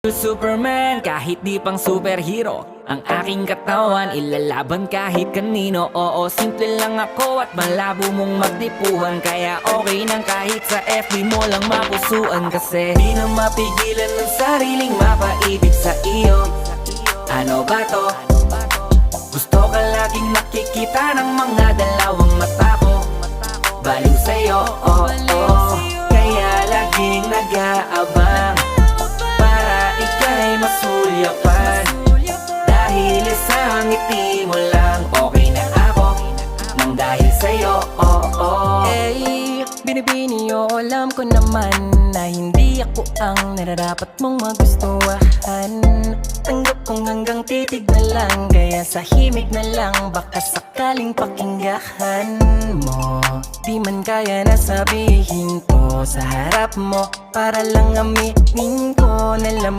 Superman, kahit di pang superhero, ang aking katawan ilalaban kahit kanino. Oo, simple lang ako at malabo mong magdipuhan, kaya okay nang kahit sa FB mo lang mapusuan. Kasi di na mapigilan ng sariling mapaibig sa iyo. Ano ba to? Gusto ka laging nakikita ng mga dalawang mata ko. Baliw sa'yo, oh, oh. Kaya laging nag-aabang para ika'y masulyapan. Dahil isang ngiti mo lang, okay na ako nang dahil sa'yo, oh, oh. Eh, binibini o alam ko naman na hindi ako ang nararapat mong magustuhan. Tanggap kong hanggang titig na lang, kaya sa himig na lang baka sakaling pakinggan mo. Di man kaya na sabihin ko sa harap mo, para lang aminin ko na laman